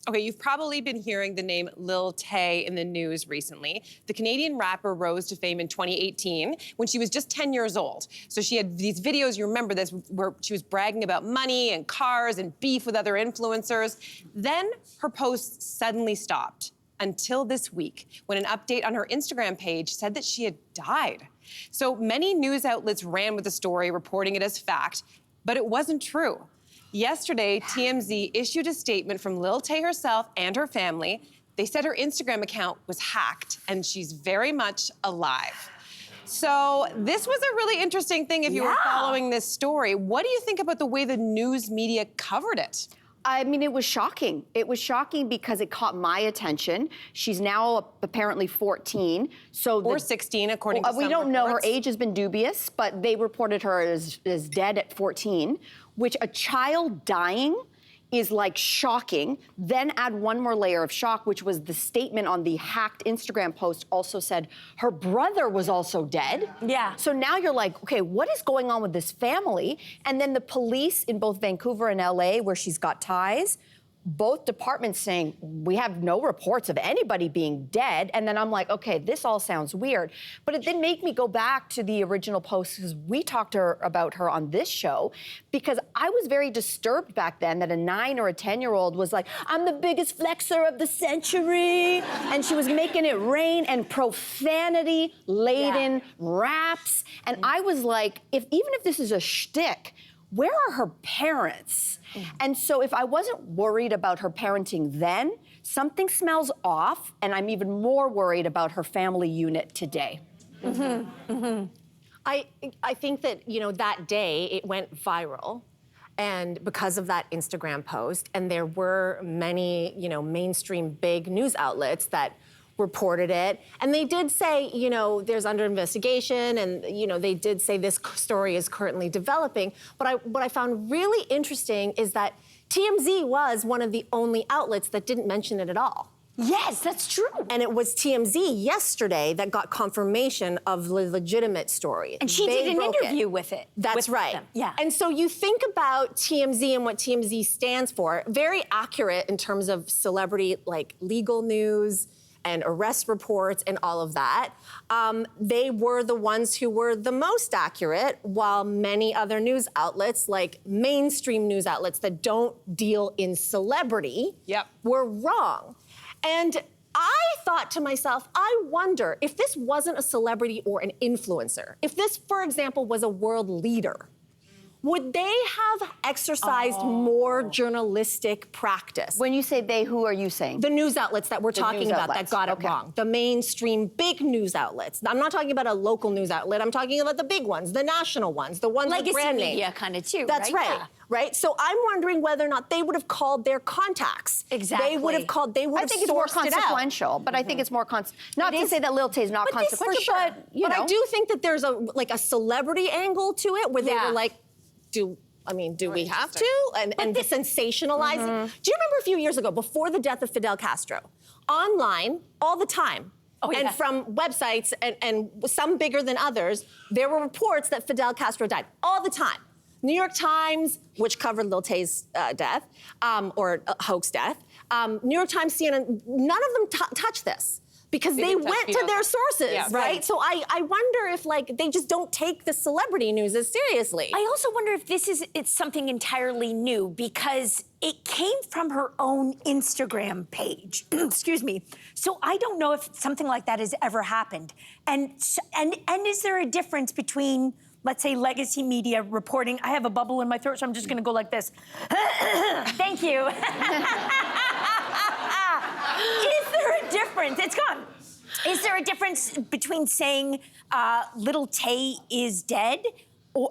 Okay, you've probably been hearing the name Lil Tay in the news recently. The Canadian rapper rose to fame in 2018 when she was just 10 years old. So she had these videos, you remember this, where she was bragging about money and cars and beef with other influencers. Then her posts suddenly stopped until this week when an update on her Instagram page said that she had died. So many news outlets ran with the story, reporting it as fact, but it wasn't true. Yesterday, TMZ issued a statement from Lil Tay herself and her family. They said her Instagram account was hacked and she's very much alive. So this was a really interesting thing if you were following this story. What do you think about the way the news media covered it? I mean, it was shocking. It was shocking because it caught my attention. She's now apparently 14. Or 16, according to some we don't know. Her reports. age has been dubious, but they reported her as dead at 14, which a child dying is like shocking. Then add one more layer of shock, which was the statement on the hacked Instagram post also said her brother was also dead. Yeah. So now you're like, okay, what is going on with this family? And then the police in both Vancouver and LA, where she's got ties, both departments saying, we have no reports of anybody being dead. And then I'm like, okay, this all sounds weird. But it did make me go back to the original post because we talked about her on this show because I was very disturbed back then that a 9 or a 10-year-old was like, I'm the biggest flexer of the century. And she was making it rain and profanity-laden raps. And I was like, even if this is a shtick, where are her parents? And so if I wasn't worried about her parenting then, something smells off, and I'm even more worried about her family unit today. I think that, you know, that day it went viral, and because of that Instagram post, and there were many, you know, mainstream big news outlets that reported it, and they did say, you know, there's under investigation, and, you know, they did say this story is currently developing. But what I found really interesting is that TMZ was one of the only outlets that didn't mention it at all. Yes, that's true. And it was TMZ yesterday that got confirmation of the legitimate story. And she did an interview with it. That's right. Them. Yeah. And so you think about TMZ and what TMZ stands for, very accurate in terms of celebrity, like legal news and arrest reports and all of that. They were the ones who were the most accurate, while many other news outlets, like mainstream news outlets that don't deal in celebrity, were wrong. And I thought to myself, I wonder if this wasn't a celebrity or an influencer, if this, for example, was a world leader, would they have exercised more journalistic practice? When you say they, who are you saying? The news outlets that we're talking about that got it wrong. The mainstream big news outlets. I'm not talking about a local news outlet. I'm talking about the big ones, the national ones, the ones with brand name. Media kind of too, That's right. Yeah. Right? So I'm wondering whether or not they would have called their contacts. Exactly. They would have called, they would have I think it's more sourced it out. consequential, but I think it's more not to say that Lil Tay is not consequential, but you know. I do think that there's a celebrity angle to it where they were like, do we have to? And the sensationalizing. Do you remember a few years ago, before the death of Fidel Castro, online, all the time, and from websites, and some bigger than others, there were reports that Fidel Castro died all the time. New York Times, which covered Lil Tay's death, or hoax death, New York Times, CNN, none of them touched this. Because they went to their sources, right? So I wonder if, like, they just don't take the celebrity news as seriously. I also wonder if it's something entirely new, because it came from her own Instagram page. Excuse me. So I don't know if something like that has ever happened. And is there a difference between, let's say, legacy media reporting? I have a bubble in my throat, so I'm just going to go like this. Thank you. Is there a difference? It's gone. Is there a difference between saying Lil Tay is dead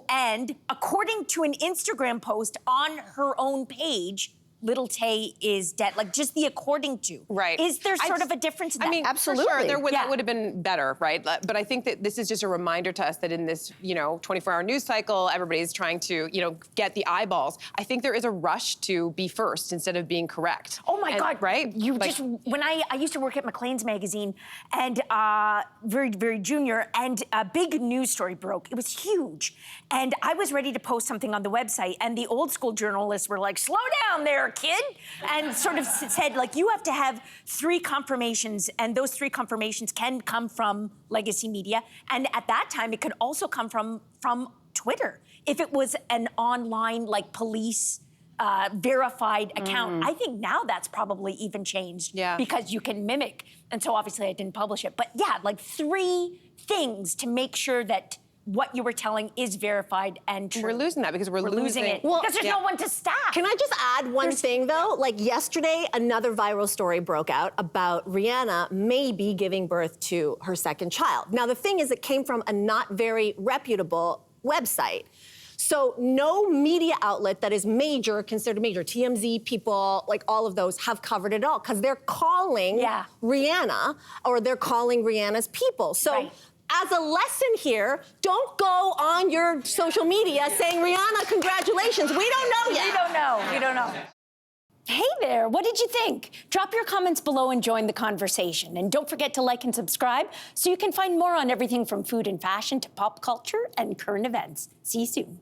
and, according to an Instagram post on her own page, Lil Tay is dead? Like, just the according to. Right. Is there sort of a difference in that? I mean, absolutely. For sure, that would have been better, right? But I think that this is just a reminder to us that in this, 24-hour news cycle, everybody's trying to, get the eyeballs. I think there is a rush to be first instead of being correct. Oh my God! Right? When I used to work at Maclean's magazine, and very, very junior, and a big news story broke. It was huge, and I was ready to post something on the website, and the old school journalists were like, "Slow down there, kid, and sort of said, like, you have to have 3 confirmations, and those 3 confirmations can come from legacy media. And at that time, it could also come from Twitter. If it was an online, like, police verified account. I think now that's probably even changed because you can mimic. And so obviously I didn't publish it. But yeah, like 3 things to make sure that what you were telling is verified and true. We're losing that because we're losing it. Well, because there's no one to staff. Can I just add one thing, though? Like, yesterday, another viral story broke out about Rihanna maybe giving birth to her 2nd child. Now, the thing is, it came from a not very reputable website. So no media outlet that is considered major, TMZ, People, like all of those have covered it all because they're calling Rihanna, or they're calling Rihanna's people. So as a lesson here, don't go on your social media saying, Rihanna, congratulations. We don't know yet. We don't know. Hey there, what did you think? Drop your comments below and join the conversation. And don't forget to like and subscribe so you can find more on everything from food and fashion to pop culture and current events. See you soon.